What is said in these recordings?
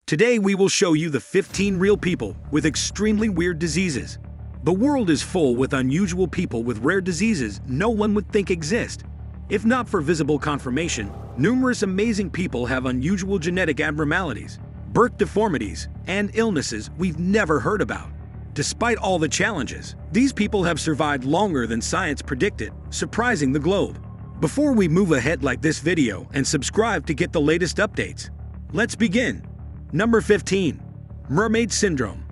Today we will show you the 15 real people with extremely weird diseases. The world is full with unusual people with rare diseases no one would think exist. If not for visible confirmation, numerous amazing people have unusual genetic abnormalities, birth deformities, and illnesses we've never heard about. Despite all the challenges, these people have survived longer than science predicted, surprising the globe. Before we move ahead, like this video and subscribe to get the latest updates. Let's begin. Number 15. Mermaid Syndrome.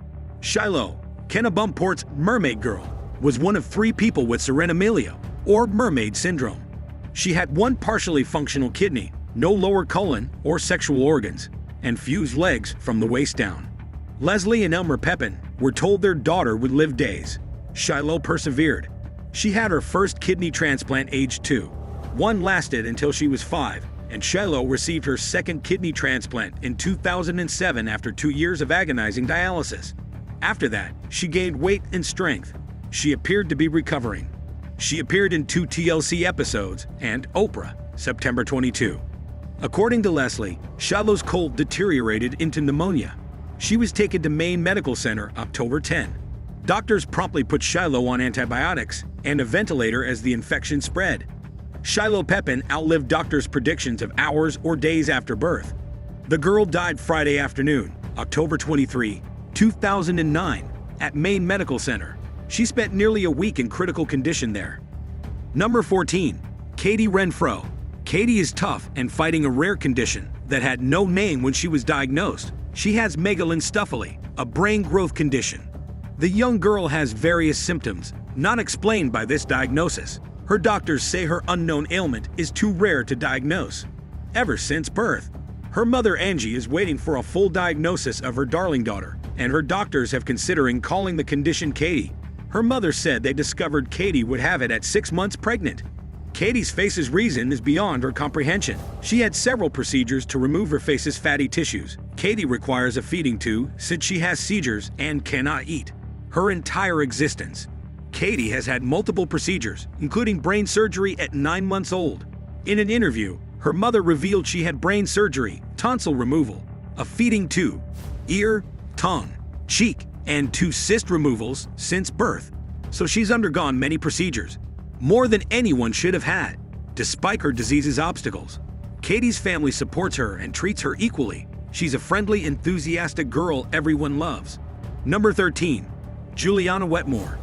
Shiloh, Kennebunkport's mermaid girl, was one of 3 people with Serenamelia, or mermaid syndrome. She had one partially functional kidney, no lower colon or sexual organs, and fused legs from the waist down. Leslie and Elmer Pepin were told their daughter would live days. Shiloh persevered. She had her first kidney transplant aged 2. One lasted until she was 5, and Shiloh received her second kidney transplant in 2007 after 2 years of agonizing dialysis. After that, she gained weight and strength. She appeared to be recovering. She appeared in 2 TLC episodes and Oprah, September 22. According to Leslie, Shiloh's cold deteriorated into pneumonia. She was taken to Maine Medical Center October 10. Doctors promptly put Shiloh on antibiotics and a ventilator as the infection spread. Shiloh Pepin outlived doctors' predictions of hours or days after birth. The girl died Friday afternoon, October 23, 2009, at Maine Medical Center. She spent nearly a week in critical condition there. Number 14. Katie Renfro. Katie is tough and fighting a rare condition that had no name when she was diagnosed. She has megalencephaly, a brain growth condition. The young girl has various symptoms, not explained by this diagnosis. Her doctors say her unknown ailment is too rare to diagnose. Ever since birth, her mother Angie is waiting for a full diagnosis of her darling daughter, and her doctors have considering calling the condition Katie. Her mother said they discovered Katie would have it at 6 months pregnant. Katie's face's reason is beyond her comprehension. She had several procedures to remove her face's fatty tissues. Katie requires a feeding tube since she has seizures and cannot eat. Her entire existence, Katie has had multiple procedures, including brain surgery at 9 months old. In an interview, her mother revealed she had brain surgery, tonsil removal, a feeding tube, ear, tongue, cheek, and 2 cyst removals since birth. So she's undergone many procedures, more than anyone should have had, despite her disease's obstacles. Katie's family supports her and treats her equally. She's a friendly, enthusiastic girl everyone loves. Number 13. Juliana Wetmore.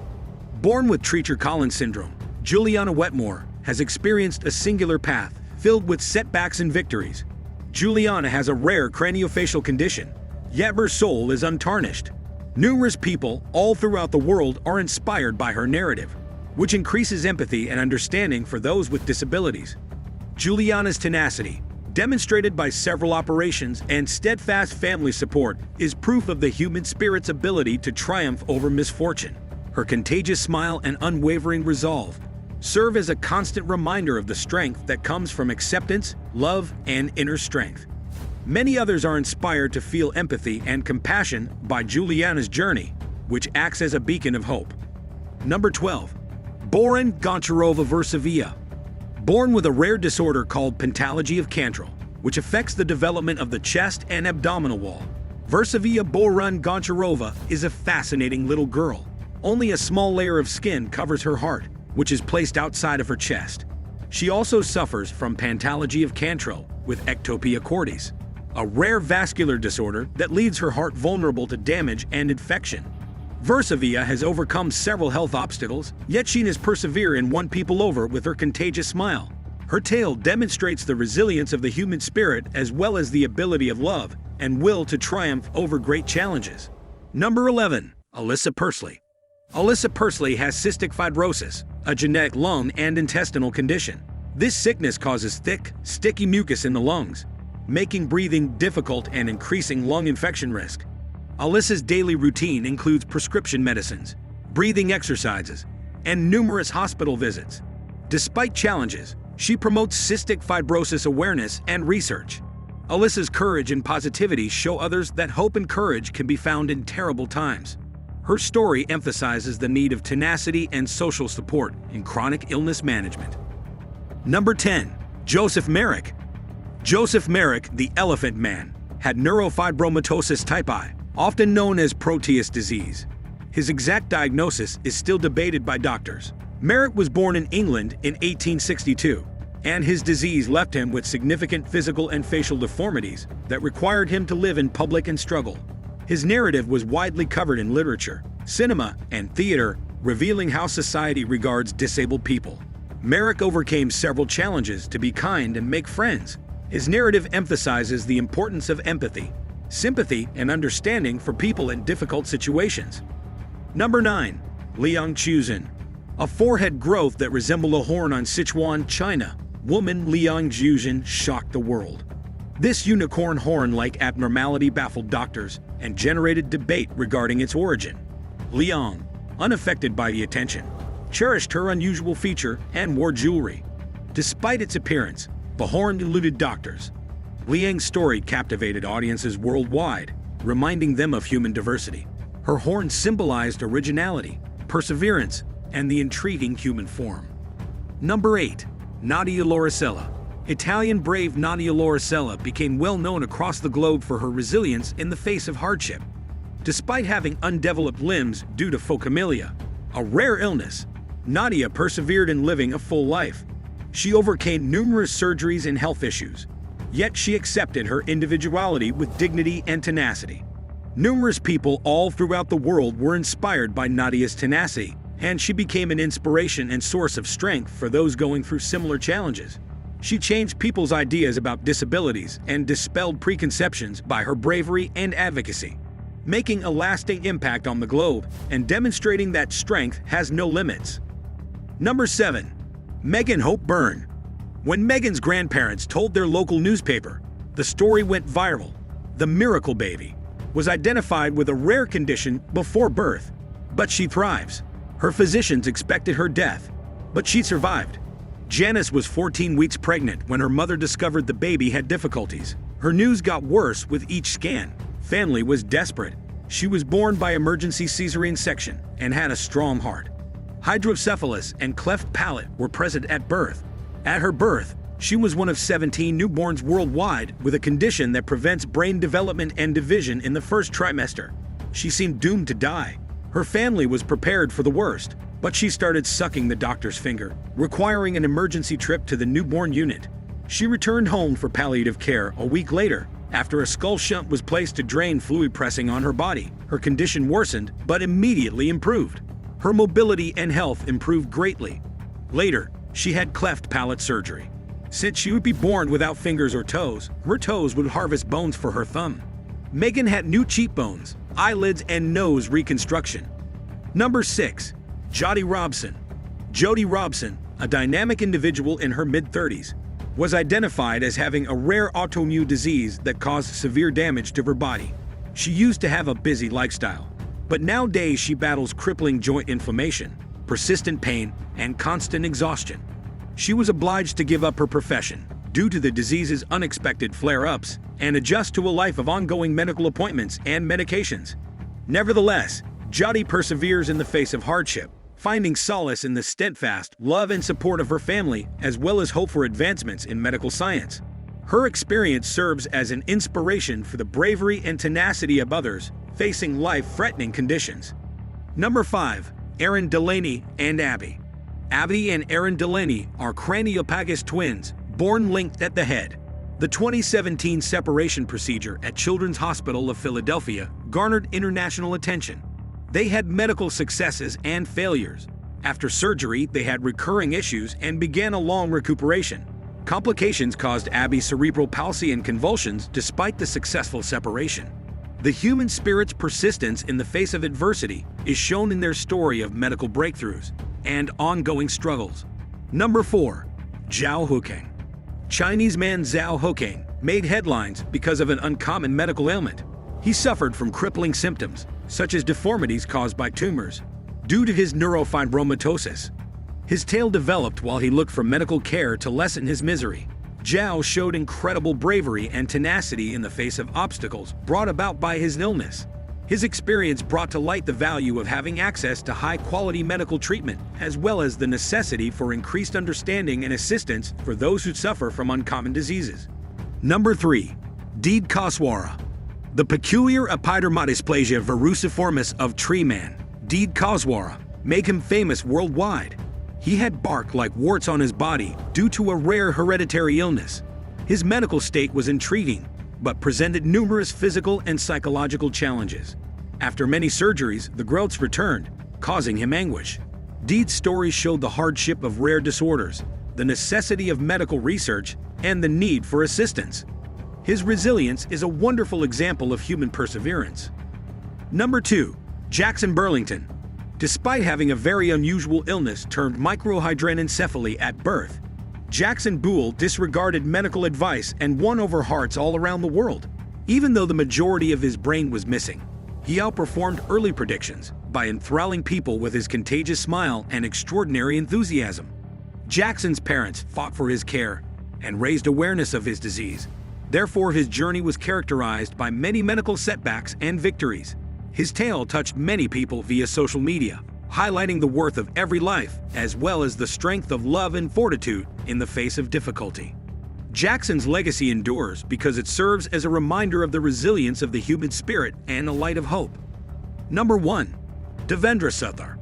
Born with Treacher-Collins syndrome, Juliana Wetmore has experienced a singular path filled with setbacks and victories. Juliana has a rare craniofacial condition, yet her soul is untarnished. Numerous people all throughout the world are inspired by her narrative, which increases empathy and understanding for those with disabilities. Juliana's tenacity, demonstrated by several operations and steadfast family support, is proof of the human spirit's ability to triumph over misfortune. Her contagious smile and unwavering resolve serve as a constant reminder of the strength that comes from acceptance, love, and inner strength. Many others are inspired to feel empathy and compassion by Juliana's journey, which acts as a beacon of hope. Number 12. Boran Goncharova-Versavia. Born with a rare disorder called pentalogy of Cantrell, which affects the development of the chest and abdominal wall, Versavia Boran Goncharova is a fascinating little girl. Only a small layer of skin covers her heart, which is placed outside of her chest. She also suffers from pentalogy of Cantrell with ectopia cordis, a rare vascular disorder that leaves her heart vulnerable to damage and infection. Versavia has overcome several health obstacles, yet she has persevered and won people over with her contagious smile. Her tale demonstrates the resilience of the human spirit as well as the ability of love and will to triumph over great challenges. Number 11. Alyssa Pursley. Alyssa Pursley has cystic fibrosis, a genetic lung and intestinal condition. This sickness causes thick, sticky mucus in the lungs, making breathing difficult and increasing lung infection risk. Alyssa's daily routine includes prescription medicines, breathing exercises, and numerous hospital visits. Despite challenges, she promotes cystic fibrosis awareness and research. Alyssa's courage and positivity show others that hope and courage can be found in terrible times. Her story emphasizes the need of tenacity and social support in chronic illness management. Number 10. Joseph Merrick. Joseph Merrick, the Elephant Man, had neurofibromatosis type I, often known as Proteus disease. His exact diagnosis is still debated by doctors. Merrick was born in England in 1862, and his disease left him with significant physical and facial deformities that required him to live in public and struggle. His narrative was widely covered in literature, cinema, and theater, revealing how society regards disabled people. Merrick overcame several challenges to be kind and make friends. His narrative emphasizes the importance of empathy, sympathy, and understanding for people in difficult situations. Number 9. Liang Chuzhen. A forehead growth that resembled a horn on Sichuan, China, woman Liang Chuzhen shocked the world. This unicorn horn-like abnormality baffled doctors and generated debate regarding its origin. Liang, unaffected by the attention, cherished her unusual feature and wore jewelry. Despite its appearance, the horn eluded doctors. Liang's story captivated audiences worldwide, reminding them of human diversity. Her horn symbolized originality, perseverance, and the intriguing human form. Number 8. Nadia Lauricella. Italian brave Nadia Lauricella became well known across the globe for her resilience in the face of hardship. Despite having undeveloped limbs due to phocomelia, a rare illness, Nadia persevered in living a full life. She overcame numerous surgeries and health issues, yet she accepted her individuality with dignity and tenacity. Numerous people all throughout the world were inspired by Nadia's tenacity, and she became an inspiration and source of strength for those going through similar challenges. She changed people's ideas about disabilities and dispelled preconceptions by her bravery and advocacy, making a lasting impact on the globe and demonstrating that strength has no limits. Number 7. Megan Hope Byrne. When Megan's grandparents told their local newspaper, the story went viral. The miracle baby was identified with a rare condition before birth, but she thrives. Her physicians expected her death, but she survived. Janice was 14 weeks pregnant when her mother discovered the baby had difficulties. Her news got worse with each scan. Family was desperate. She was born by emergency cesarean section and had a strong heart. Hydrocephalus and cleft palate were present at birth. At her birth, she was one of 17 newborns worldwide with a condition that prevents brain development and division in the first trimester. She seemed doomed to die. Her family was prepared for the worst, but she started sucking the doctor's finger, requiring an emergency trip to the newborn unit. She returned home for palliative care a week later, after a skull shunt was placed to drain fluid pressing on her body. Her condition worsened, but immediately improved. Her mobility and health improved greatly. Later, she had cleft palate surgery. Since she would be born without fingers or toes, her toes would harvest bones for her thumb. Megan had new cheekbones, eyelids, and nose reconstruction. Number 6. Jody Robson. Jody Robson, a dynamic individual in her mid-30s, was identified as having a rare autoimmune disease that caused severe damage to her body. She used to have a busy lifestyle, but nowadays she battles crippling joint inflammation, persistent pain, and constant exhaustion. She was obliged to give up her profession due to the disease's unexpected flare-ups and adjust to a life of ongoing medical appointments and medications. Nevertheless, Jody perseveres in the face of hardship, finding solace in the steadfast love and support of her family, as well as hope for advancements in medical science. Her experience serves as an inspiration for the bravery and tenacity of others facing life-threatening conditions. Number 5. Erin Delaney and Abby. Abby and Erin Delaney are craniopagus twins, born linked at the head. The 2017 separation procedure at Children's Hospital of Philadelphia garnered international attention. They had medical successes and failures. After surgery, they had recurring issues and began a long recuperation. Complications caused Abby cerebral palsy and convulsions despite the successful separation. The human spirit's persistence in the face of adversity is shown in their story of medical breakthroughs and ongoing struggles. Number 4. Zhao Hukeng. Chinese man Zhao Hukeng made headlines because of an uncommon medical ailment. He suffered from crippling symptoms, such as deformities caused by tumors, due to his neurofibromatosis. His tale developed while he looked for medical care to lessen his misery. Zhao showed incredible bravery and tenacity in the face of obstacles brought about by his illness. His experience brought to light the value of having access to high-quality medical treatment, as well as the necessity for increased understanding and assistance for those who suffer from uncommon diseases. Number 3. Deed Kaswara. The peculiar epidermodysplasia verruciformis of Tree Man, Deed Koswara, make him famous worldwide. He had bark like warts on his body due to a rare hereditary illness. His medical state was intriguing, but presented numerous physical and psychological challenges. After many surgeries, the growths returned, causing him anguish. Deed's story showed the hardship of rare disorders, the necessity of medical research, and the need for assistance. His resilience is a wonderful example of human perseverance. Number 2. Jackson Burlington. Despite having a very unusual illness termed microhydranencephaly at birth, Jackson Boole disregarded medical advice and won over hearts all around the world. Even though the majority of his brain was missing, he outperformed early predictions by enthralling people with his contagious smile and extraordinary enthusiasm. Jackson's parents fought for his care and raised awareness of his disease. Therefore, his journey was characterized by many medical setbacks and victories. His tale touched many people via social media, highlighting the worth of every life as well as the strength of love and fortitude in the face of difficulty. Jackson's legacy endures because it serves as a reminder of the resilience of the human spirit and a light of hope. Number 1. Devendra Suthar.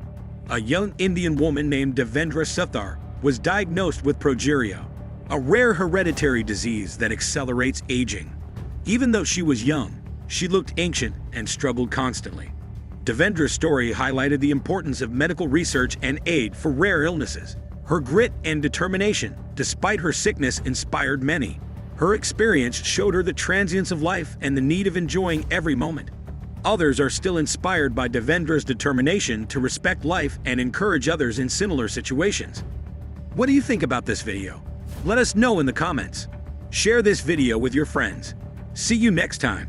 A young Indian woman named Devendra Suthar was diagnosed with progeria, a rare hereditary disease that accelerates aging. Even though she was young, she looked ancient and struggled constantly. Devendra's story highlighted the importance of medical research and aid for rare illnesses. Her grit and determination, despite her sickness, inspired many. Her experience showed her the transience of life and the need of enjoying every moment. Others are still inspired by Devendra's determination to respect life and encourage others in similar situations. What do you think about this video? Let us know in the comments. Share this video with your friends. See you next time.